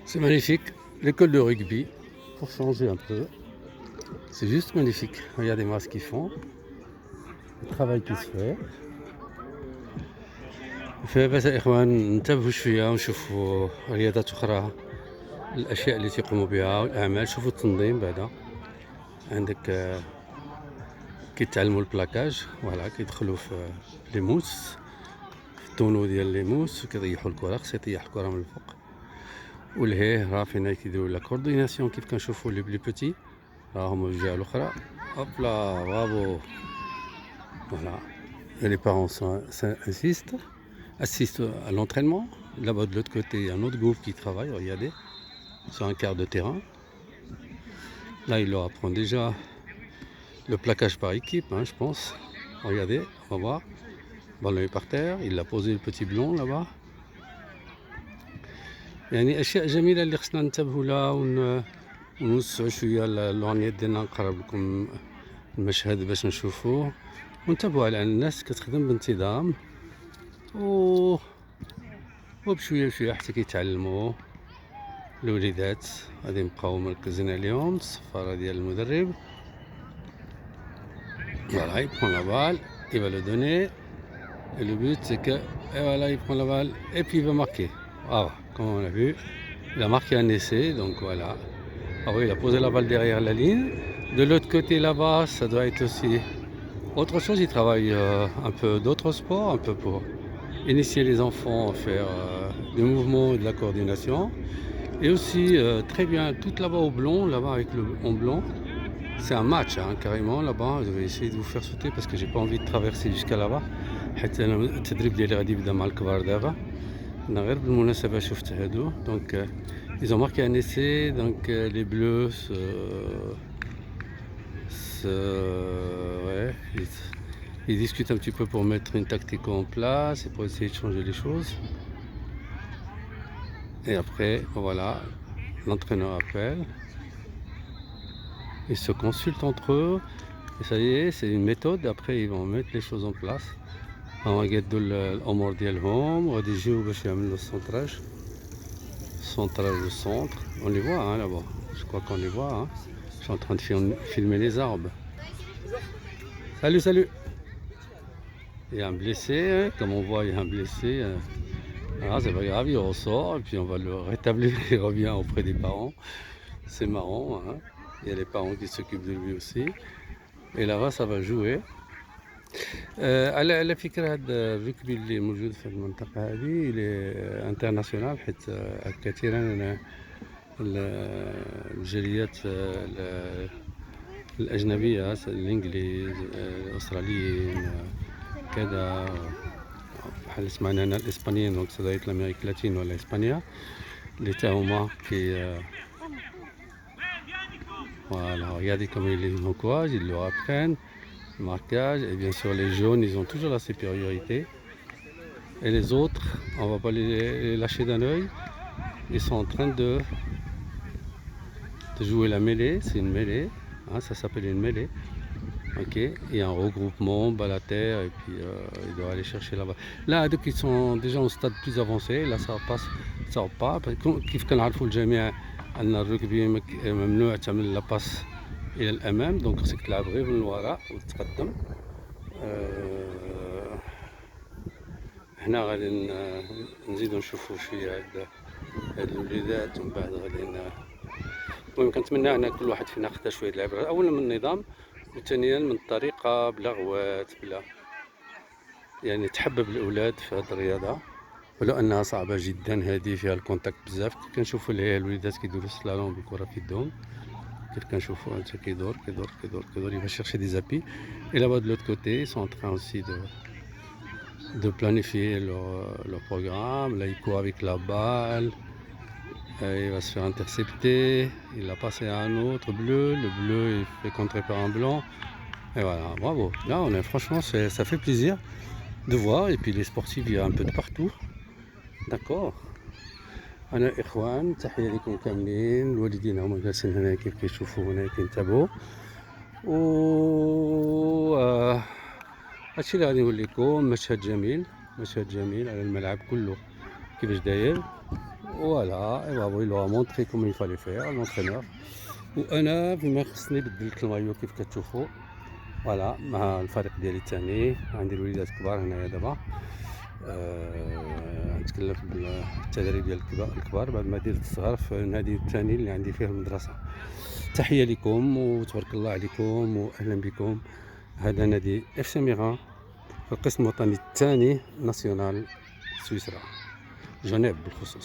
C'est magnifique, l'école de rugby, pour changer un peu. C'est juste magnifique. Regardez-moi ce qu'ils font, le travail qui se fait. فبس يا إخوان انتبهوا شوية ونشوفوا رياضات أخرى، الأشياء التي يقوموا بها والأعمال. شوفوا التنظيم بعدا، عندك كيتعلموا البلاكاج، فوالا كيدخلوا في لي موس، في الطونو ديال لي موس، وكيطيحوا الكرة. خص يطيح الكرة من الفوق. والهيه راه فينا كيديروا لا كورديناسيون كيف كنشوفوا لي بلي بوتي، راهم الجهة الأخرى. هوب لا برافو. Voilà. Et les parents assistent à l'entraînement. Là-bas de l'autre côté, il y a un autre groupe qui travaille, regardez, sur un quart de terrain. Là, il leur apprend déjà le plaquage par équipe, je pense. Regardez, on va voir. Le ballon est par terre, il a posé le petit blond là-bas. يعني أشياء جميلة اللي خصنا ننتبهوا لها ونوسعوا شوية اللونيات ديالنا، نقرب لكم المشهد باش نشوفوه، وانتبهوا على الناس كتخدم بانتظام وبشويه بشويه حتى كيتعلموا. الوليدات غادي نبقاو مركزين عليهم. الصفاره ديال المدرب، voilà, il prend la balle, il va le donner et le but c'est que et voilà, il prend la balle et puis il va marquer. Ah, comme on a vu, il a marqué un essai, donc voilà. Ah oui, il a posé la balle derrière la ligne. De l'autre côté là-bas, ça doit être aussi autre chose. Il travaille un peu d'autres sports, un peu pour initier les enfants à faire des mouvements et de la coordination. Et aussi très bien, tout là-bas au blond, là-bas avec le en blanc, c'est un match carrément là-bas. Je vais essayer de vous faire sauter parce que j'ai pas envie de traverser jusqu'à là-bas. حتى أنا التدريب ديالي غادي يبدا مع الكبار دابا. أنا غير بالمناسبة شفت هادو. Donc ils ont marqué un essai. Donc les bleus ouais, ils discutent un petit peu pour mettre une tactique en place et pour essayer de changer les choses. Et après, voilà, l'entraîneur appelle. Ils se consultent entre eux. Et ça y est, c'est une méthode. Après, ils vont mettre les choses en place. غيقادوا الأمور ديالهم وغادي يجيو باش يعملوا السونتراج du centre. On les voit là-bas. Je crois qu'on les voit. Je suis en train de filmer les arbres. Salut, salut. Il y a un blessé, comme on voit, il y a un blessé. Ah, c'est pas grave, il ressort et puis on va le rétablir. Il revient auprès des parents. C'est marrant. Il y a les parents qui s'occupent de lui aussi. Et là-bas, ça va jouer. على فكرة هذا الركبي اللي موجود في المنطقة هذه انترناسيونال، حيت كثيرا الجاليات الأجنبية، الإنجليز، الأستراليين، كذا بحال سمعنا هنا الإسبانيين، دونك سا دويت l'Amérique latine ولا إسبانيا، اللي تا هما كي voilà, regardez comme ils encouragent, ils leur apprennent le marquage. Et bien sûr les jaunes, ils ont toujours la supériorité. Et les autres, on va pas les lâcher d'un œil. Ils sont en train de jouer la mêlée. C'est une mêlée, ça s'appelle une mêlée. Ok, il y a un regroupement, balle à terre, et puis il doit aller chercher là-bas. Là, donc ils sont déjà au stade plus avancé. Là, ça passe, ça va pas. كيف كنعرفوا الجميع أن الركبي ممنوع تعمل لا باس إلى الأمام، دونك خصك تلعب غير من الوراء وتتقدم. هنا غادي نزيدو نشوفو شوية هاد الوليدات، ومن بعد غادي المهم كنتمنى أن كل واحد فينا خدا شوية د العبرة، أولا من النظام، وثانيا من الطريقة، بلا غوات، بلا يعني تحبب الأولاد في هاد الرياضة، ولو أنها صعبة جدا. هادي فيها الكونتاكت بزاف. كنشوفو الوليدات كيديرو السلالون بالكرة في يدهم، كيف كنشوفو هانتا كيدور كيدور كيدور كيدور، il va chercher des appuis. Et là-bas de l'autre côté, ils sont en train aussi de planifier leur programme. Là, il court avec la balle. Il va se faire intercepter. Il l'a passé à un autre bleu. Le bleu, il fait contrer par un blanc. Et voilà, bravo. Là, franchement, ça fait plaisir de voir. Et puis les sportifs, il y a un peu de partout. D'accord. أنا إخوان، تحية لكم كاملين. الوالدين هما جالسين هنا كيف كيشوفوا هنا كينتبهوا. و هادشي اللي غادي نقول لكم. مشهد جميل، مشهد جميل على الملعب كله كيفاش داير. فوالا ايوا il leur a montré comment il fallait faire l'entraîneur. وانا فيما خصني بدلت المايو كيف كتشوفوا. فوالا مع الفريق ديالي الثاني، عندي الوليدات كبار هنايا دابا. نتكلم في التدريب ديال الكبار بعد ما درت الصغار في النادي الثاني اللي عندي فيه المدرسة. تحية لكم وتبارك الله عليكم واهلا بكم. هذا نادي اف سي ميغان في القسم الوطني الثاني ناسيونال سويسرا، جنيف بالخصوص.